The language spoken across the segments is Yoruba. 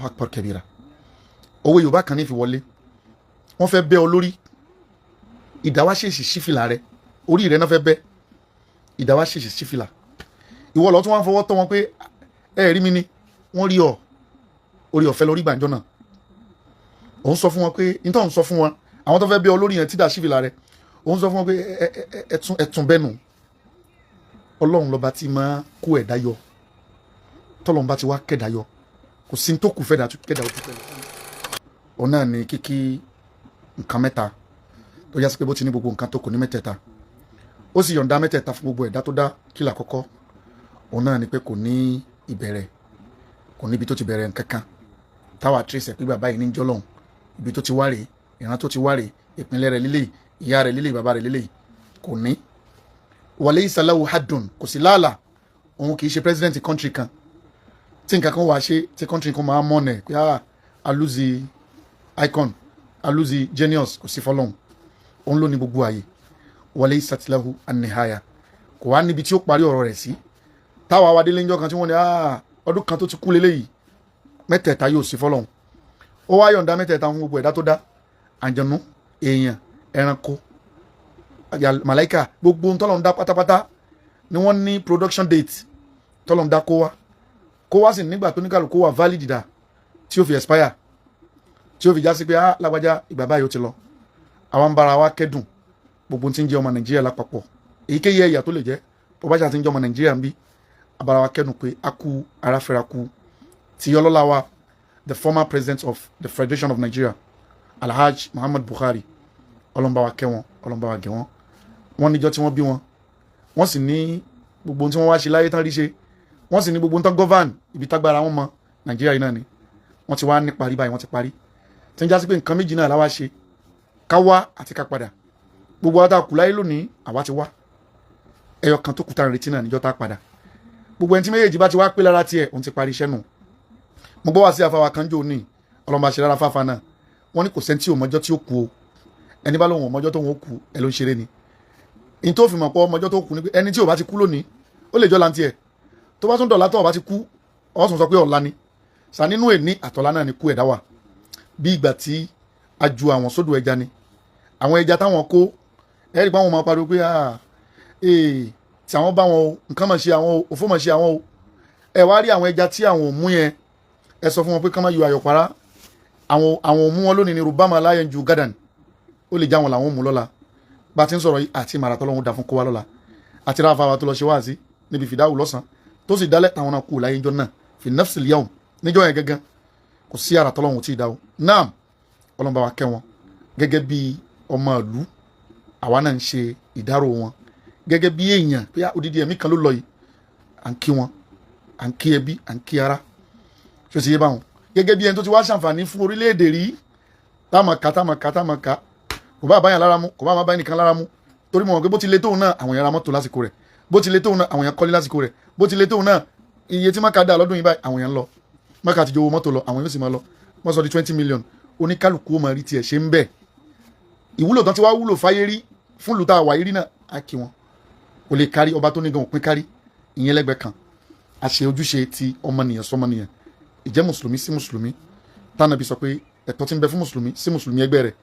Allahu Akbar kabira. Owó Yorùbá kan ní fi wọlé wọ́n fẹ́ bẹ́ ọ lórí ìdáwà ṣèṣì sífìlà rẹ orí rẹ náà fẹ́ bẹ́ ìdáwà ṣèṣì sífìlà ìwọ lọ tún wọ́n fọwọ́ tọ́ wọn pé ẹ rí mi ni wọ́n rí ọ orí ọ̀fẹ́ lórí gbàǹjọ́ náà òun sọ fún wọn pé nítorí òun sọ fún wọn àwọn tó fẹ́ bẹ́ ọ lórí yẹn tí dà sífìlà rẹ òun sọ fún wọn pé ẹtún bẹ́nu Ọlọ́run lọ́ba tí máa kó ẹ̀dá yọ tọ́lọ́run bá ti wá kẹ̀dá yọ kò sí tó kù fẹ́ dà kẹ̀dá ó tún pẹ̀lú òun náà ni kíkí nǹkan mẹ́ta tó yá sí pé bó ti ní gbogbo nǹkan tó kù ní mẹ́tẹ̀ẹ̀ta ó sì yọ̀ǹda mẹ́tẹ̀ẹ̀ta fún gbogbo ẹ̀dá tó dá kílà kọ́kọ́ òun náà ni pé kò ní ìbẹ̀rẹ̀ kò níbi tó ti bẹ̀rẹ̀ nǹkankan táwa trace ẹ̀ pé bàbá yìí ní jọ́lọ́hún ibi tó ti wá rèé ìran tó ti wá rèé ìpínlẹ̀ rẹ̀ lílé ìyá rẹ̀ lílé bàbá rẹ̀ lílé kò ní walaysa lahu haddun kò sí láàlà òun kì í ṣe president country kan tí nǹkan kan wà ṣe tí country kan máa mọ̀nà ẹ̀ pé alúzi icon alúzi genius kò sí fọlọ́hún òun ló ní gbogbo ààyè walaysat lahu an-nihaya kò wá níbi tí ó parí ọ̀rọ̀ rẹ̀ sí táwa wa délé ńjọ́ kan tí wọ́n ní ọdún kan tó ti kú leléyìí mẹ́tẹ̀ẹ̀ta yóò sí fọlọ́hún ó wá yọ̀ǹda mẹ́tẹ̀ẹ̀ta fún gbogbo ẹ̀dá tó dá àjànú èèyàn ẹranko màláìkà gbogbo ohun tọ́lọ́run dá pátápátá ni wọ́n ní production date tọ́lọ́run dá kó wá sì nígbà tó níkàlù kó wà valid dà tí ó fi expire tí ó fi já sí pé lágbájá ìgbà báyìí ó ti lọ àwọn ń bára wa kẹ́dùn gbogbo tí ń jẹ́ ọmọ Nàìjíríà lápapọ̀ èyíkéyìí ẹ̀yà tó lè jẹ́ bó bá ṣe àti ń jẹ́ ọmọ Nàìjíríà ń bí abára wa kẹ́dùn pé a kú aráfẹ́ra kú tí ọlọ́lá wa the former president of the Federation of Nigeria Alhaji Muhammad Buhari ọlọ́mbà wa kẹ́ wọn ọlọ́mbà wa gẹ̀ wọn wọ́n níjọ́ tí wọ́n bí wọn wọ́n sì ní gbogbo tí wọ́n wá ṣe láyé tán rí ṣe wọ́n sì ní gbogbo tán govern ibi tágbára wọn mọ Nàìjíríà yìí náà ni wọ́n ti wá ní parí báyìí wọ́n ti parí tí ń já sí pé nǹkan méjì náà láwá ṣe ká wá àti ká padà gbogbo wa tá a kù láyé lónìí àwa ti wá ẹyọ kan tó kù tá a retí náà níjọ́ tá a padà gbogbo ẹni tí méjèèjì bá ti wá pé lára tiẹ̀ òun ti parí iṣẹ́ nù mo gbọ́ wá sí afáwa kan jò ní ọlọ́mọ àṣẹ rárá fáfá náà wọ́n ní kò sẹ́ni tí ò mọjọ́ tí ó kú o ẹni bá lóun ò mọjọ́ tó ń kú ẹ ló ń ṣeré ni in tó fi mọ̀ pọ̀ ọmọjọ́ tó kú ni pé ẹni tí ò bá ti kú lónìí ó lè jọ́ láǹtí ẹ̀ tó bá tún dọ̀lá tó ò bá ti kú ọ̀sùn sọ pé ọ̀la ni sà nínú èní àtọ̀lá náà ni kú ẹ̀dá wà bí ìgbà tí a ju àwọn sódò ẹja ni àwọn ẹja táwọn kó ẹ̀rí pé àwọn máa pariwo pé tí àwọn bá wọn o nǹkan máa ṣe àwọn o òfó máa ṣe àwọn o ẹ wá rí àwọn ẹja tí àwọn ò mú yẹn ẹ sọ fún wọn pé kán máa yọ àyọ̀párá àwọn ò mú wọn lónìí ní rubama láyẹn ju gádàn ó lè já wọn làwọn ò mú lọ́la bá ti ń sọ̀rọ̀ yìí àti màràtọ́ lọ́wọ́ dà fún kó wá lọ́la àti ráfa wa tó lọ ṣe wá sí níbi fìdáwù lọ́sàn tó sì dálẹ̀ táwọn náà kú láyé jọ náà fi nafsil yawm níjọ́ yẹn gẹ́gẹ́ kò sí àràtọ́ lọ́wọ́ tí ì dáwọ́ náà ọlọ́mọba wa kẹ́ wọn gẹ́gẹ́ bí ọmọ ìlú àwa náà ń ṣe ìdárò wọn gẹ́gẹ́ bí èèyàn pé odidi ẹ̀mí kan ló lọ yìí à ń kí wọn à ń kí ẹbí à ń kí ara ṣé o sì yé báwọn gẹ́gẹ́ bí ẹni tó ti wá ṣàǹfààní fún orílẹ̀-èdè rí táàmàkà kò bá báyàn lára mú kò bá má báyàn nìkan lára mú torí mọ̀ pé bó ti lé tóun náà àwọn èèyàn ra mọ́tò lásìkò rẹ̀ bó ti lé tóun náà àwọn èèyàn kọ́lé lásìkò rẹ̀ bó ti lé tóun náà iye tí máka dá lọ́dún yìí báyìí àwọn èèyàn lọ máka ti jowó mọ́tò lọ àwọn èèyàn sì máa lọ wọ́n sọ di 20 million oníkálukú ó máa rí tiẹ̀ ṣe ń bẹ̀ ìwúlò tán ti wá wúlò fáyé rí fún lùtà àwáyé rí náà á kí wọn kò lè kárí ọba tó ní gan òpin kárí ìyẹn lẹ́gbẹ̀ẹ́ kan àṣẹ ojúṣe ti ọmọnìyàn sọmọnìyàn ìjẹ́ mùsùlùmí sí mùsùlùmí tánàbí sọ pé ẹ̀tọ́ tí ń bẹ fún mùsùlùmí sí mùsùlùmí ẹgbẹ́ rẹ̀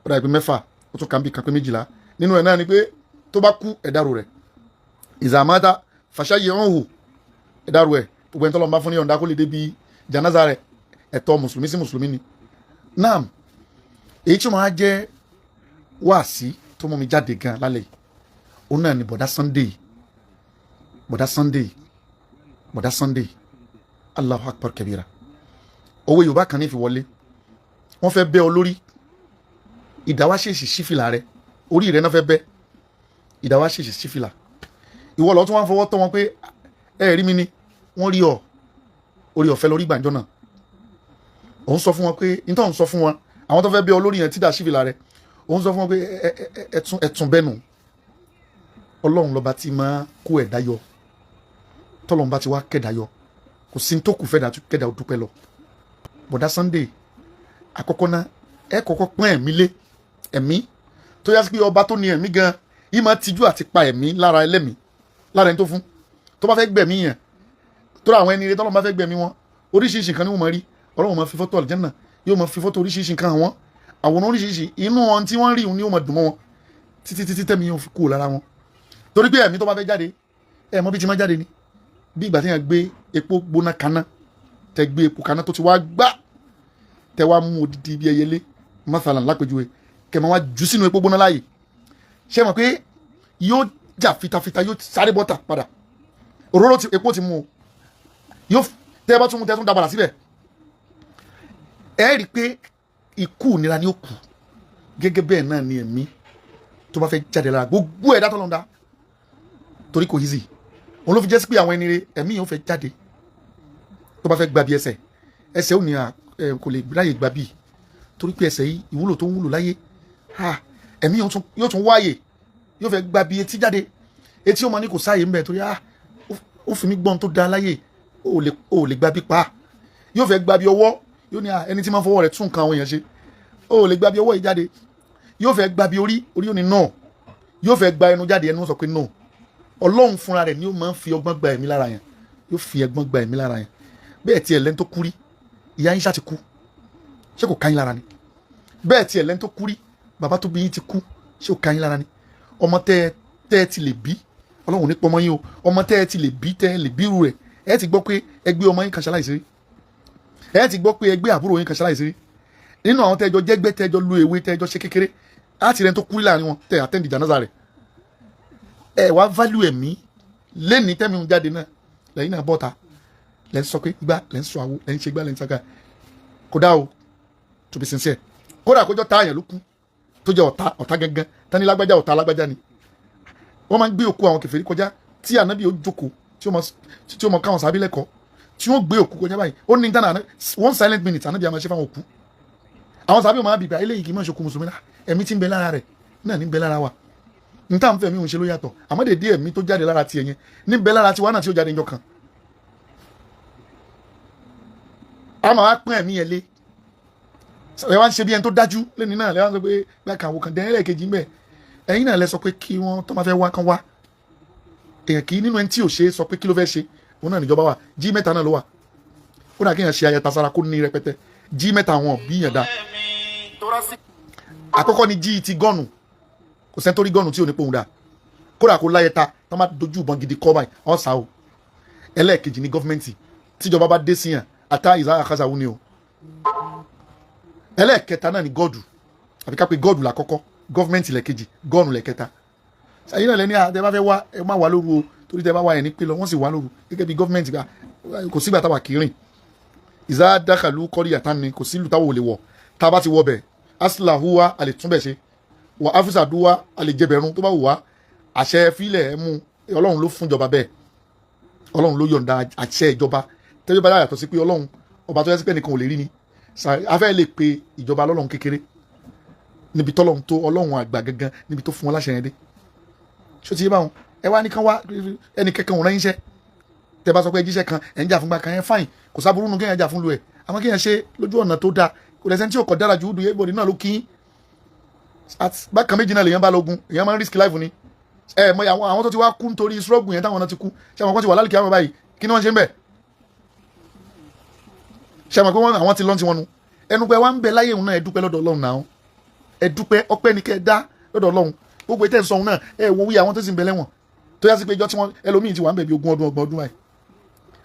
ó dà pé 6 ó tún kàn bí kan pé 12 nínú ẹ̀ náà ni pé tó bá kú ẹ̀dárò rẹ̀ ìzàmáta fàṣàyè hàn hù ẹ̀dárò ẹ̀ gbogbo ẹni tó lọ́n bá fún ní ọ̀dà kó lè débi janaza rẹ̀ ẹ̀tọ́ mùsùlùmí sí mùsùlùmí ni. náà èyí tí wọ́n á jẹ́ wáàsí tó mú mi jáde gan lálẹ́ yìí òun náà ni bọ̀dá Sunday Allahu Akbar kabira owó Yorùbá kan ní fi wọlé wọ́n fẹ́ bẹ́ ọ lórí ìdáwà ṣèṣì sífìlà rẹ orí rẹ náà fẹ́ bẹ́ ìdáwà ṣèṣì sífìlà ìwọ lọ tún wọ́n fọwọ́ tọ́ wọn pé ẹ rí mi ni wọ́n rí ọ orí ọ̀fẹ́ lórí gbàǹjọ́ náà òun sọ fún wọn pé nítorí òun sọ fún wọn àwọn tó fẹ́ bẹ́ ọ lórí yẹn tí dà sífìlà rẹ òun sọ fún wọn pé ẹtún bẹ́nu Ọlọ́run lọ́ba tí máa kó ẹ̀dá yọ tọ́lọ́run bá ti wá kẹ̀dá yọ kò sí tó kù fẹ́ kẹ̀dá ó dúpẹ́ lọ bọ̀dá Sunday àkọ́kọ́ náà ẹ kọ́kọ́ pọ́n ẹ̀mí lé ẹ̀mí tó yá sí pé ọba tó ní ẹ̀mí gan yìí máa tijú àti pa ẹ̀mí lára ẹlẹ́mìí lára ẹni tó fún tó bá fẹ́ gbẹ̀mí yẹn tó ra àwọn ẹni rẹ tọ́lọ́run bá fẹ́ gbẹ̀mí wọn oríṣiríṣi nǹkan ni wọ́n máa rí ọlọ́run máa fi fọ́tò àlùjánnà yóò máa fi fọ́tò oríṣiríṣi nǹkan àwọn àwòrán oríṣiríṣi inú wọn tí wọ́n rí òun ni yóò máa dùn mọ́ wọn títí tẹ́mi yóò fi kú lára wọn torí pé ẹ̀mí tó bá fẹ́ jáde mọ̀ bí ti máa jáde ni bí ìgbà tí yẹn gbé epo gbóná kaná tẹ gbé epo kaná tó ti wá gbá tẹ wá mú odidi bí ẹyẹlé masalan lápèjúwe kẹ máa wá jù sínú epo gbóná láàyè ṣé mọ̀ pé yóò jà fitafita yóò sáré bọ́tà padà òróró epo ti mú o yóò tẹ́ bá tún mú tẹ́ tún dábàrà síbẹ̀ ẹ rí i pé ikú ìnira ni ó kù gẹ́gẹ́ bẹ́ẹ̀ náà ni ẹ̀mí tó bá fẹ́ jáde lára gbogbo ẹ̀dá tó lọ́n dá torí kò easy òun ló fi jẹ́ sí pé àwọn ẹni rẹ ẹ̀mí yóò fẹ́ jáde tó bá fẹ́ gba bí ẹsẹ̀ ò ní kò lè ráyè gba bí torí pé ẹsẹ̀ yìí ìwúlò tó ń wúlò láyé ẹ̀mí yóò tún wáyè yóò fẹ́ gba bí etí jáde etí ó máa ní kò sáàyè ńbẹ torí ó fi mí gbọ́n tó da láyè ó lè gba bí pa yóò fẹ́ gba bí ọwọ́ yóò ní ẹni tí máa fọwọ́ rẹ̀ tún nǹkan àwọn èèyàn ṣe ó lè gba bí ọwọ́ yìí jáde yóò fẹ́ gba bí orí ò ní no yóò fẹ́ gba ẹnu jáde ẹnu sọ pé no ọlọ́run fúnra rẹ̀ ni ó máa ń fi ọgbọ́n gba ẹ̀mí lára yẹn yóò fi ẹgbọ́n gba ẹ̀mí lára yẹn bẹ́ẹ̀ tiẹ̀ lẹ́ni tó kú rí ìyá yín ṣá ti kú ṣé kò ká yín lára ni bẹ́ẹ̀ tiẹ̀ lẹ́ni tó kú rí bàbá tó bí yín ti kú ṣé kò ká yín lára ni ọmọ tẹ́ ẹ ti lè bí ọlọ́run ní pọmọ yín o ọmọ tẹ́ ẹ ti lè bí tẹ́ ẹ lè bí irú rẹ̀ ẹ ti gbọ́ pé ẹgbẹ́ ọmọ yín kan ṣaláìsí rí ẹ ti gbọ́ pé ẹgbẹ́ àbúrò yín kan ṣaláìsí rí nínú àwọn tẹ́jọ jẹ́gbẹ́ tẹ́jọ lu ewé tẹ́jọ ṣe kékeré láti rẹ̀ tó kú rí láàrin wọn tẹ́ àtẹ́ǹdì jánásà rẹ̀ ẹ wá value ẹ̀mí lẹ́ni tẹ́mi ń jáde náà lẹ́yìn náà bọ́ta lẹ́ ń sọ pé igbá lẹ́ ń sọ àwo lẹ́ ń ṣe igbá lẹ́ ń sàgà kódà o to be sincere kódà kójọ́ tá àyàn ló kú tó jẹ́ ọ̀tá gangan tani lágbájá ọ̀tá lágbájá ni wọ́n máa ń gbé òkú àwọn kèfèrí kọjá tí ànábì ó jókòó tí ó mọ káwọn sábẹ́ lẹ́kọ̀ọ́ tí wọ́n gbé òkú kọjá báyìí ó ní dáná one silent minute ànábì àmọ́ ṣe fáwọn òkú àwọn sábẹ́ máa bìbà eléyìí kì í mọ̀ ṣokùn mùsùlùmí náà ẹ̀mí tí ń bẹ lára rẹ̀ náà ní ń bẹ lára wa n tá à ń fẹ́ mi ò ń ṣe ló yàtọ̀ àmọ́ dèdè ẹ̀mí tó jáde lára tiẹ̀ yẹn ní bẹ lára tiwa náà tí ó jáde níjọ́ kan a máa wá pín ẹ̀mí yẹn lé ẹ wá ń ṣe bí ẹni tó dájú lẹ́ni náà lẹ́wọ́n sọ pé gbàkà àwọn kan dẹ́rẹ́ kejì ń bẹ̀ ẹ̀yin náà lẹ sọ pé kí wọ́n tó máa fẹ́ wá kán wá èèyàn kì í nínú ẹni tí ò ṣe sọ pé kí ló fẹ́ ṣe òun náà níjọba wà jí mẹ́ta náà ló wà ó dà kéèyàn ṣe ayẹta sára kó ní rẹpẹtẹ jí mẹ́ta wọn bí yẹn dá àkọ́kọ́ ni jí ti gọ́ọ̀nù kò sẹ́ni tó rí gọ́ọ̀nù tí ò ní pohùn dà kódà kó láyẹta tó máa dojú ìbọn gidi kọ́ báyìí ọ̀sà o ẹlẹ́ẹ̀kejì ní gọ́fìmẹ̀ntì tíjọba bá dé síyàn àtà ìzá àkàzà wù ni o ẹlẹ́ẹ̀kẹta náà ni gọ́ọ̀dù àbí ká pé gọ́ọ̀dù làkọ́kọ́ gọ́fìmẹ̀ntì lẹ́ẹ̀kejì gọ́ọ̀nù lẹ́ẹ̀kẹta ṣàyìn náà lẹ́ni àtẹ bá fẹ́ wá ẹ má wà lóru o torí tẹ bá wà ẹ̀ ní pé lọ wọ́n sì wà lóru gẹ́gẹ́ bí gọ́fìmẹ̀ntì gbà kò sígbà táwa kì í rìn ìzá dákàlú kọ́rí àtàní kò sí ìlú táwọn ò lè wọ̀ tá a bá ti wọ bẹ̀ asilahuwa a lè túnbẹ̀ ṣe wà áfíìsàdúwà a lè jẹbẹ̀rún tó bá wù wá àṣẹ fílẹ̀ ẹ̀ mú ọlọ́run ló fún ìjọba bẹ́ẹ̀ ọlọ́run ló yọ̀ǹda àṣẹ ìjọba tẹ́jọba yàtọ̀ sí pé ọlọ́run ọba tó yẹ sí pé nìkan ò lè rí ni afẹ́ lè pe ìjọba lọ́lọ́run kékeré níbi tọ́lọ́run tó ọlọ́run àgbà gangan níbi tó fún wọn láṣẹ yẹn dé ṣó ti yé báwọn ẹ wá nìkan wá ẹnì kẹkẹ òun ránṣẹ́ tẹ bá sọ pé jíṣẹ́ kan ẹ̀ ń jà fúngbà kan yẹn fáìn kò sábúrú nù kéèyàn jà fún lu ẹ̀ àmọ́ kéèyàn ṣe lójú ọ̀nà tó dáa kò lẹ́sẹ̀ tí ò kọ̀ dára ju udu yébòdì náà ló kí bákan méjì náà lèèyàn bá lógun èèyàn máa ń risk life ni ẹ mọ àwọn tó ti wá kú nítorí struggle yẹn táwọn náà ti kú ṣé àwọn kan ti wà lálùkì àwọn báyìí kí ni wọ́n ṣe ń bẹ̀ ṣé àwọn kan àwọn ti lọ́n ti wọn nu ẹnu pé wá ń bẹ láyé òun náà ẹ dúpẹ́ lọ́dọ̀ Ọlọ́run náà ẹ dúpẹ́ ọpẹ́ ni kẹ́ ẹ dá lọ́dọ̀ Ọlọ́run gbogbo ètò ìsọ̀hún náà ẹ wo wí àwọn tó sì ń bẹ lẹ́wọ̀n tó yá sí pé ìjọ tí wọ́n ẹlòmíì ti wà ń bẹ̀ bí ogún ọdún ọgbọ̀n ọdún báyìí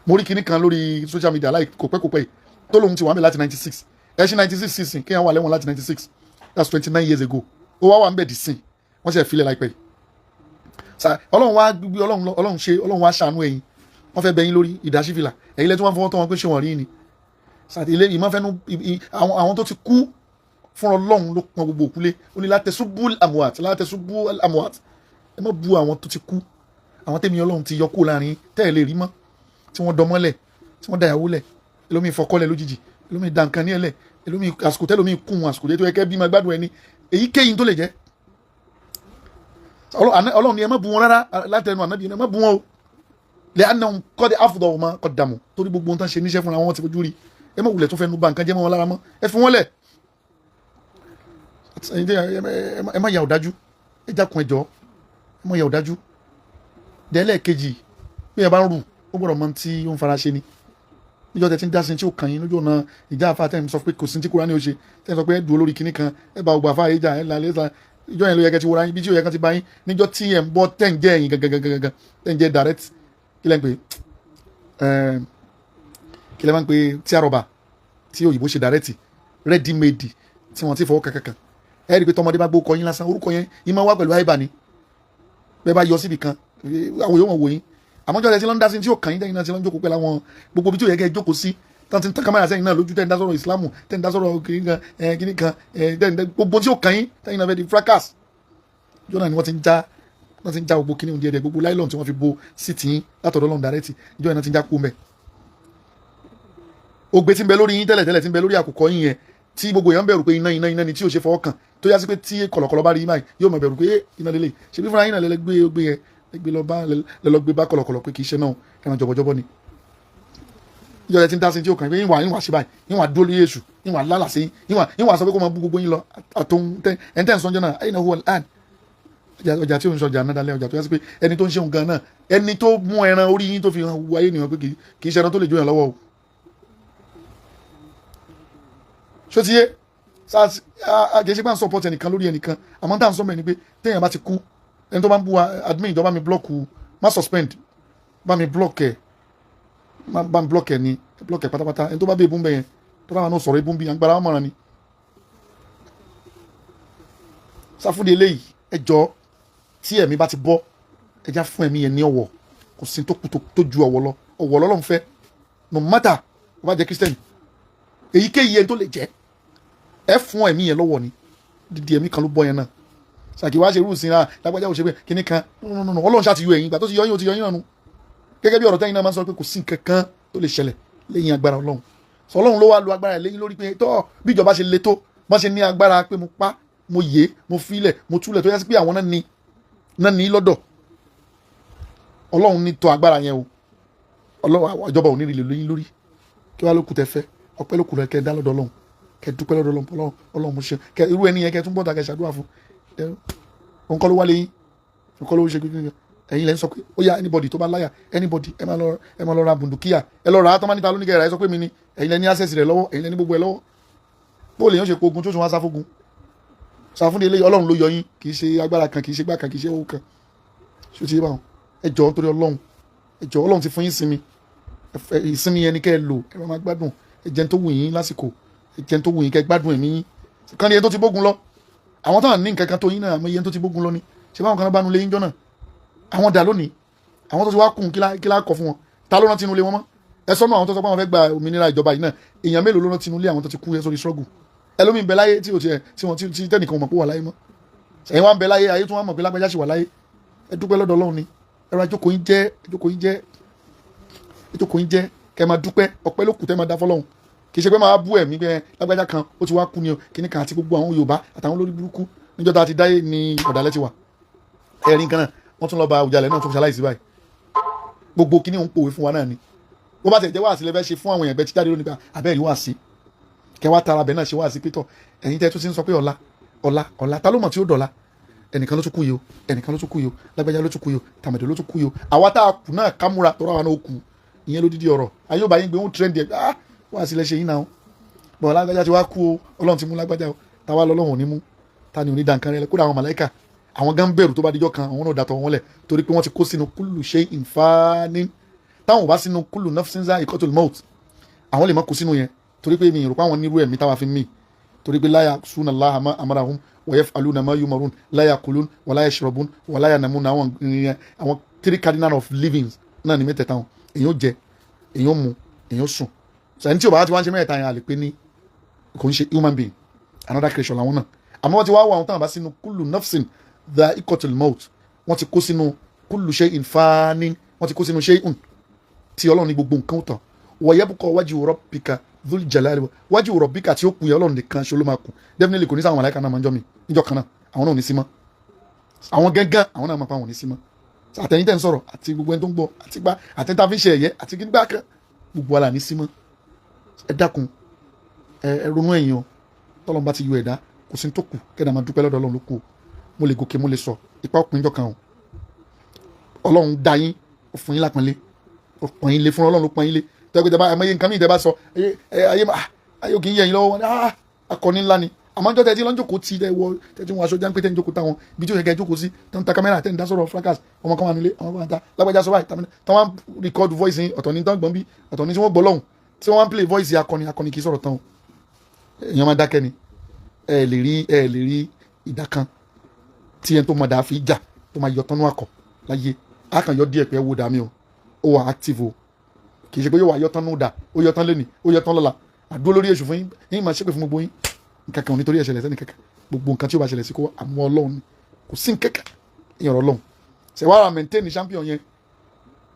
mo rí kinní kan lórí social media láì kòpẹ́kòpẹ́ tó lóun ti wà ń bẹ̀ láti 96 ẹṣin 96 sísìn kéèyàn wà lẹ́wọ̀n láti 96 that's 29 years ago ó wá wà ń bẹ̀ dì sìn wọ́n ṣe filẹ̀ láìpẹ́ ọlọ́run wá gbígbé ọlọ́run ṣe ọlọ́run wá ṣàánú ẹ̀yin wọ́n fẹ́ bẹ̀yìn lórí ìdásífìlà ẹ̀yin lẹ́tí wọ́n fọwọ́ tọ́ wọn pé ṣé wọ́n rí ni ilé ìmọ̀fẹ́nu àwọn tó ti kú fún ọlọ́run ló pọn gbogbo òkúlé ó ní látẹ̀súbú àmúhàt ẹ má bu àwọn tó ti kú àwọn tẹ́mi ọlọ́run ti yọ kó láàrin tẹ́ẹ̀ lè rí mọ́ tí wọ́n dọmọ́lẹ̀ tí wọ́n dàyàwó lẹ̀ ẹlòmíì fọkọ́lẹ̀ lójijì ẹlòmíì dànkan ní ẹlẹ̀ ẹlòmíì àsìkò tẹ́lòmíì kún àsìkò tó yẹ kẹ́ bí máa gbádùn ẹni èyíkéyìí tó lè jẹ́ ọlọ́run ni ẹ má bu wọn rárá látẹnu ànábì ẹ má bu wọn o lè àná kọ́dé àfùdọ̀ ọmọ kọ́ dàmú torí gbogbo ohun tán ṣe níṣẹ́ fúnra wọn ti fojú rí ẹ má wulẹ̀ tó fẹ́ nu ba nǹkan jẹ́ mọ́ wọn lára mọ́ ẹ fi wọ́n lẹ̀ ẹ má yà ọ̀dájú ẹ jákun ẹjọ́ ẹ má yà ọ̀dájú dẹ́lẹ̀ kejì bí ẹ bá ń rù ó gbọ́dọ̀ mọ tí ó ń fara ṣe ni níjọ́ tẹ́ ti ń dá sí tí ó kàn yín lójú ọ̀nà ìjà àfa tẹ́ ń sọ pé kò sí tí Kùránì ó ṣe tẹ́ ń sọ pé ẹ dúró lórí kinní kan ẹ bá gbogbo àfa ìjà ẹ lálẹ́ ìjà ìjọ yẹn ló yẹ kẹ́ ti wọra yín bí tí ó yẹ kẹ́ ti bá yín níjọ́ tí ẹ̀ ń bọ́ tẹ́ ń jẹ́ ẹ̀yìn gangan tẹ́ ń jẹ́ direct kí lẹ́ ń pè kí lẹ́ máa ń pè tí àrọ̀bà tí òyìnbó ṣe direct ready made tí wọ́n ti fọwọ́ kankan ẹ rí i pé tọmọdé bá gbó kọ yín lásán orúkọ yẹn yín máa wá pẹ̀lú àìbá ni bẹ́ẹ̀ bá yọ síbì kan àwọn yóò wọ̀ wò yín àmọ́jọ́ ẹ̀ tí lọ́n dá sí tí yóò kàn yín dẹ́yìn náà tí lọ́n jókòó pẹ̀lú àwọn gbogbo bí tí yóò yẹ kẹ́ ẹ jókòó sí tán ti ń tán kámẹ́rà sẹ́yìn náà lójú tẹ́ ń dá sọ̀rọ̀ ìsìlámù tẹ́ ń dá sọ̀rọ̀ kìnní kan gbogbo tí yóò kàn yín tẹ́yìn náà fẹ́ di fracas ìjọ náà ni wọ́n ti ń já gbogbo kìnní oúnjẹ rẹ̀ gbogbo láìlọ́n tí wọ́n fi bo síìtì yín látọ̀dọ̀ lọ́n dàrẹ́tì ìjọ náà ti ń já kú mẹ́. ògbé tí ń bẹ lórí yín tẹ́lẹ̀ tí ń bẹ lórí àkùkọ yín yẹn tí gbogbo èèyàn bẹ̀rù pé iná ni tí ò ṣe fọwọ́ kàn tó yá sí pé tí kọ̀lọ̀kọ̀lọ̀ bá rí yín báyìí yóò mọ̀ bẹ̀rù pé iná lélẹ̀ ṣe bí fúnra yín náà lẹ́lẹ́gbé yẹn lọ gbé bá kọ̀lọ̀kọ̀lọ̀ pé kì í ṣe náà ẹran jọ̀bọ̀jọ̀bọ̀ ni ìjọ yẹn ti ń dá sí tí ó kàn pé yín wà ṣe báyìí yín wà dúró lórí èṣù yín wà lálà sí yín wà sọ pé kó máa bú gbogbo yín lọ àtòun ẹ̀ńtẹ́ ń sọ́njọ́ náà ẹ̀yìn náà wọ́n àn ọjà tí ó ń sọjà náà dalẹ̀ ọjà tó yẹ sí pé ẹni tó ń ṣeun gan náà ẹni tó mú ẹran orí yín tó fi hàn wáyé nìyẹn pé kì í ṣe ẹran tó lè jóyàn lọ́wọ́ o ṣó ti yé kì í ṣe pé à ń support ẹnìkan lórí ẹnìkan àmọ́ tá à ń sọ mẹ́ni pé téèyàn bá ti kú ẹni tó bá ń bú wa admin ìjọba mi block má suspend bá mi block ẹ̀ bá mi block ẹ̀ ni block ẹ̀ pátápátá ẹni tó bá bẹ ebú ń bẹ yẹn tó bá wà náà sọ̀rọ̀ ebú ń bí agbára wọn mọ̀ràn ni. sáfúndé eléyìí ẹjọ́ tí ẹ̀mí bá ti bọ́ ẹjá fún ẹ̀mí yẹn ní ọ̀wọ̀ kò sí tó kù tó ju ọ̀wọ̀ lọ ọ̀wọ̀ lọ́lọ́run fẹ́ no matter ó bá jẹ́ Christian èyíkéyìí ẹni tó lè jẹ́ ẹ fún ẹ̀mí yẹn lọ́wọ́ ni dídí ẹ̀mí kan ló bọ́ yẹn náà sàkí wá ṣe irú ìsìn náà lágbájá òṣèpé kíní kan ọlọ́run ṣáà ti yọ ẹ̀yìn ìgbà tó ti yọ yín ó ti yọ yín náà nu gẹ́gẹ́ bí ọ̀rọ̀ tẹ́yìn náà máa ń sọ pé kò sí nǹkan kan tó lè ṣẹlẹ̀ lẹ́yìn agbára ọlọ́run sọ ọlọ́run ló wá lo agbára ẹ̀ lẹ́yìn lórí pé tọ́ bí ìjọba ṣe le tó wọ́n ṣe ní agbára pé mo pa mo yé mo filẹ̀ mo túlẹ̀ tó yẹ sí pé àwọn náà ní lọ́dọ̀ ọlọ́run ní tọ́ agbára yẹn o ọlọ́run ìjọba ò ní rí lè lóyún lórí kí wàá ló kù tẹ fẹ́ ọpẹ́ ló kù rẹ kẹ́ dá lọ́dọ̀ ọlọ́run kẹ́ dúpẹ́ lọ́dọ̀ ọlọ́run mo ṣe kẹ́ irú ẹni yẹn kẹ́ tún bọ́ta kẹ́ ṣàdúrà fún òun kọ́ ló wálé yín òun kọ́ ló ṣe gbígbé ẹ̀yin lẹ́ ń sọ pé ó yá anybody tó bá láyà anybody ẹ máa lọ ra bùndùkíyà ẹ lọ rà á tán máa níta lónìí kẹrẹ ẹ sọ pé mi ni ẹ̀yin lẹ́ ní access rẹ̀ lọ́wọ́ ẹ̀yin lẹ́ ní gbogbo ẹ lọ́wọ́ bó lè yàn ṣe po ogun tó tún wá sáfógun sàfúndé eléyìí ọlọ́run ló yọ yín kì í ṣe agbára kan kì í ṣe gbá kan kì í ṣe owó kan ṣé o ti yé báwọn ẹ jọ̀ọ́ nítorí ọlọ́run ti fún yín sinmi ìsinmi yẹn ni kẹ́ ẹ lò ẹ máa gbádùn ẹ jẹun tó wù yín lásìkò ẹ jẹun tó wù yín kẹ́ gbádùn ẹ̀mí yín kan ní ẹni tó ti bógun lọ àwọn táwọn ní nǹkan kan tó yín náà àmọ́ iye tó ti bógun lọ ni ṣé báwọn kan bá nu lé yín jọ náà àwọn dà lónìí àwọn tó ti wá kùn kí lá kọ fún wọn ta ló rántí inú ilé wọn mọ́ ẹ sọ́nà àwọn tó sọ pé àwọn fẹ́ gba òmìnira ìjọba yìí náà èèyàn mélòó ló rántí inú ilé àwọn tó ti kú yẹn sórí struggle ẹlòmíì ń bẹ láyé tí tẹnìkan mọ̀ pé wà láyé mọ́ ẹ̀yin wá ń bẹ láyé ayé tó wá mọ̀ pé lágbájá sì wà láyé ẹ dúpẹ́ lọ́dọ̀ Ọlọ́run ni ẹ̀rọ àjókòó yín jẹ́ kẹ́ máa dúpẹ́ ọpẹ́ ló kù tẹ́ máa dá fọ́lọ́run kì í ṣe pé máa bú ẹ̀mí pé lágbájá kan ó ti wá kú ni o kíní kan àti gbogbo àwọn Yorùbá àtàwọn olórí burúkú níjọ́ tá a ti dáyé ni ọ̀dàlẹ̀ ti wà ẹ̀rín kan náà wọ́n tún lọ ba Àwùjalẹ̀ náà tó fi ṣaláìsí báyìí gbogbo kíní òun pòwe fún wa náà ni bó bá tẹ̀ jẹ́ wáàsí lẹ́fẹ́ ṣe fún àwọn èèyàn bẹ́ẹ̀ ti jáde lónìí pé abẹ́rẹ́ wáàsí kẹwàá tara bẹ́ẹ̀ náà ṣe wáàsí pétọ̀ ẹ̀yin tẹ́ tún ti ń sọ pé ọ̀la ta ló mọ̀ tí ó dọ̀la ẹnìkan ló tún kú yìí o ẹnìkan ló tún kú yìí o lágbájá ló tún kú yìí o tàmẹ̀dò ló tún kú yìí o àwa tá a kù náà kámúra tọrọ àwọn náà kù ìyẹn ló dídí ọ̀rọ̀ ayé ò bá yín gbé wọn tírẹ́ǹdì ẹ̀ wáàsí lẹ́ ṣe yín náà bọ̀ lágbájá ti wá kú o Ọlọ́run ti mú lágbájá o táwa lọ́lọ́run ò ní mú ta ni ò ní dànkan rẹ kódà àwọn màláíkà àwọn gan bẹ̀rù tó bá dijọ́ kan àwọn náà dàtọ̀ wọn lẹ̀ torí pé wọ́n ti kó sínú kúlù shay'in fanin táwọn ò bá sínú kúlù nafsin za'iqatul maut àwọn lè má kó sínú yẹn torí pé mi ìrò pé àwọn nírú ẹ̀mí táwa fi mí torí pé la ya'suna Allaha ma amarahum wa yaf'aluna ma yu'marun la ya'kulun wa la yashrabun wa la yanamun àwọn 3 cardinal of livings náà ní mẹ́tẹ̀ẹ̀ta wọn èyàn jẹ èyàn mu èyàn sùn sẹ́ni tí ò bá ti wá ń ṣe mẹ́tẹ̀ẹ̀ta yẹn a lè pé ní kò ń ṣe human being another creation làwọn náà àmọ́ wọ́n ti wá wọ àwọn táwọn bá sínú kúlù nafsin dha'iqatul maut wọ́n ti kó sínú kúlù shay'in fanin wọ́n ti kó sínú shay'un tí Ọlọ́run ní gbogbo nǹkan tán wa yabqa wajhu rabbika dhul jalali wajhu rabbika tí ó kù yẹn Ọlọ́run nìkan ṣe ló máa kù definitely kò ní sáwọn màláíkà náà máa ń jọ mi níjọ́ kan náà àwọn náà ò ní sí mọ́ àwọn gángan àwọn náà máa pa àwọn ò ní sí mọ́ àtẹ̀yìn tẹ̀ ń sọ̀rọ̀ àti gbogbo ẹni tó ń gbọ́ àti gbá àtẹ̀yìn fi ń ṣe ẹ̀yẹ àti gbígbá kan gbogbo wa là ní sí mọ́ ẹ dákun ẹ ronú ẹ̀yìn o tọ́lọ́n bá ti yọ ẹ̀dá kò sí tó kù kẹ́dà máa dúpẹ́ lọ́dọ̀ Ọlọ́run ló kù o mo lè gòkè mo lè sọ ipa òpin jọ kan o Ọlọ́run dá yín ó fún yín lápọ́nlé ó pọ́n yín lé fún Ọlọ́run ló pọ́n yín lé tẹ́gbẹ́ tẹ́ bá ẹ̀mọ́ yé nǹkan mìíràn tẹ́ bá sọ ayé òkè yẹ̀yìn lọ́wọ́ wọn akọni ńlá ni àmọ́ jọ́ tẹ́tí lọ́njọ́kọ́ tí tẹ́tí wọn aṣọ jáńpé tẹ́ ń jókòó táwọn ibi tí ó yẹ kẹ́ jókòó sí tẹ́ ń ta kámẹ́rà tẹ́ ń dá sọ̀rọ̀ fracas ọmọ kan wà nílé ọmọ kan ta lágbájá sọ báyìí tán wọ́n record voice yín ọ̀tọ̀ ní tán gbọ́n bí ọ̀tọ̀ ní tí wọ́n gbọ́ lọ́hùn tí wọ́n play voice akọni kì í sọ̀rọ̀ tán o èèyàn máa dákẹ́ ni ẹ lè rí ìdá kan tí ẹni tó máa dà fi jà tó máa yọ tán ní àkọ́ láyé a kàn yọ díẹ̀ pé ẹ wo dà mí o ó wà active o kì í ṣe pé yóò wà yọ tán ní dà ó yọ tán lẹ́nì ó yọ tán lọ́la àdúró lórí èṣù fún yín máa ṣépè fún gbogbo yín nǹkan kan ò nítorí ẹ̀ṣẹ̀lẹ̀ sẹ́ni kankan gbogbo nǹkan tí ó bá ṣẹlẹ̀ sí kó àmú ọlọ́run ni kò sí nǹkankan ìyẹn ọ̀rọ̀ ọlọ́run ṣe wá ra maintain champion yẹn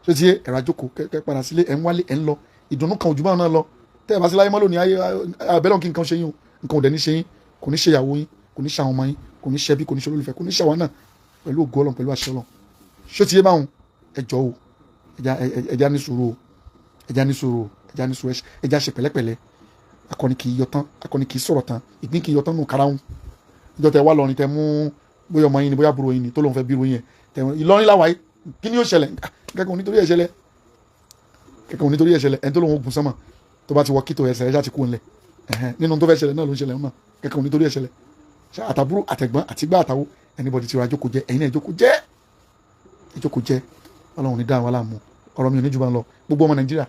ṣé ti yé ẹ̀rọ àjókòó kẹ́ padà sílé ẹ̀ ń wálé ẹ̀ ń lọ ìdùnnú kan òjúbà náà lọ tẹ́ ẹ̀ bá sí láyé mọ́ lónìí ayé abẹ́lẹ́ kí nǹkan ṣe yín o nǹkan ò dẹ̀ ní ṣe yín kò ní ṣe ìyàwó yín kò ní ṣe àwọn ọmọ yín kò ní ṣe ẹbí kò ní ṣe olólùfẹ́ kò ní ṣe àwọn náà pẹ̀lú ògo ọlọ́run pẹ̀lú àṣẹ ọlọ́run ṣé ti yé báwọn ẹjọ́ o ẹja ní sùúrù o ẹja ní sùúrù o ẹja ní sùúrù ẹja ṣe pẹ̀lẹ́pẹ̀lẹ́ akọni kì í yọ tán akọni kì í sọ̀rọ̀ tán ìpín kì í yọ tán nù karahun ìjọ tẹ wá lọrin tẹ mú bóyá ọmọ yín ni bóyá àbúrò yín ni tó lóun fẹ́ bí ròyìn tẹ Ìlọrin láwàáyé kí ni yóò ṣẹlẹ̀ kẹ́kọ̀ọ́ nítorí ẹ̀ ṣẹlẹ̀ ẹni tó lóun ogun sánmà tó bá ti wọ kíto ẹsẹ̀ ẹ̀ṣá ti kú ńlẹ̀ nínú tó fẹ́ ṣẹlẹ̀ náà ló ń ṣẹlẹ̀ náà kẹ́kọ̀ọ́ nítorí ẹ̀ ṣẹlẹ̀ àtàbúrò àtẹ̀gbọ́n àtìgbà àtàwọ̀ anybody ti ra jókòó jẹ́ ẹ̀yin náà ìjókòó jẹ́ Ọlọ́run ní dáhùn aláàmú ọ̀rọ̀ mi ò ní jù bá ń lọ gbogbo ọmọ Nàìjíríà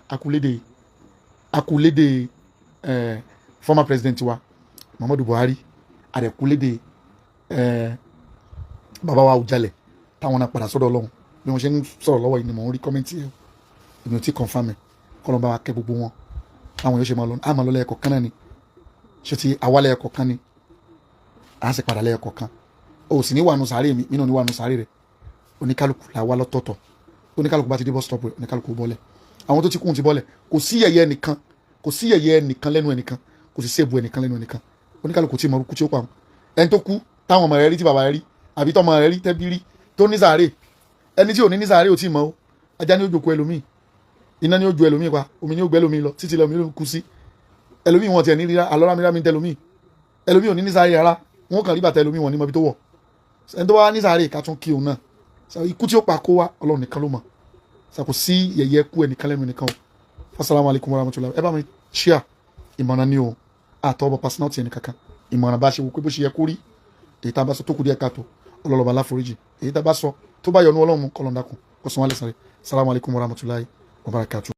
akulédè former president wa Muhammadu Buhari àrẹ̀kúlédè bàbá wa Awùjalẹ̀ táwọn náà padà sọ́dọ̀ Ọlọ́run bí wọ́n ṣe ń sọ̀rọ̀ lọ́wọ́ yìí ni mò ń rí kọ́mẹ́ntì ẹ̀ èmi ò tí confam ẹ̀ kọ́ ló bá wa kẹ́ gbogbo wọn àwọn yóò ṣe máa lọ àmọ́ lọ́lẹ́ ẹ̀kọ́ kan náà ni ṣé ti àwálẹ̀ ẹ̀kọ́ kan ni à ń sì padà lẹ́ẹ̀kọ́ kan o sì ní wàánu sàárè mi nínú ní wàánu sàárè rẹ̀ oníkálukú la wá lọ́tọ̀ọ̀tọ̀ oníkálukú bá ti dé bus stop rẹ̀ oníkálukú bọ́lẹ̀ àwọn tó ti kún ti bọ́lẹ̀ kò sí yẹ̀yẹ́ ẹnìkan lẹ́nu ẹnìkan kò sì sèbù ẹnìkan lẹ́nu ẹnìkan oníkálukú tí mọ̀rúkú tí ó pa wọn ẹni tó kú táwọn ọmọ rẹ̀ rí tí bàbá rẹ̀ rí àbí tọmọ rẹ̀ rí tẹ́bí rí tó ní sàárè ẹni tí ò ní sàárè ò tí mọ̀ ó ajá ní ó jókòó ẹlòmíì iná ní ó ju ẹlòmíì pa omi ní ó gbé ẹlòmíì lọ títí lẹ́lòmíì ló kú sí ẹlòmíì wọn tiẹ̀ ní ríra alọ́rámírámí tẹlòmíì ẹlòmíì ò ní sàárè rárá wọn kàn rí bàtà ẹlòmíì wọn ní mọbi tó wọ̀ ẹni tó wá ní sàárè ká tún kí òun náà ikú tí ó pa kó wá Ọlọ́run nìkan ló mọ̀ sàkó sí yẹ̀yẹ́ kú ẹnìkan lẹ́nu ẹnìkan o Assalamu alaikum warahmatullahi ẹ bá mi ṣíà ìmọ̀ràn ni o àtọ́ ọba personality ẹni kankan ìmọ̀ràn bá ṣe wò pé bó ṣe yẹ kó rí èyí tá a bá sọ tó kù díẹ̀ káàtó ọlọ́lọ́ba aláforíjì èyí tá a bá sọ tó bá yọnu Ọlọ́run kọlọ́ndàkùn kó sọ wọn lẹ́sàn rẹ̀ Assalamu alaikum warahmatullahi wabarakatuh.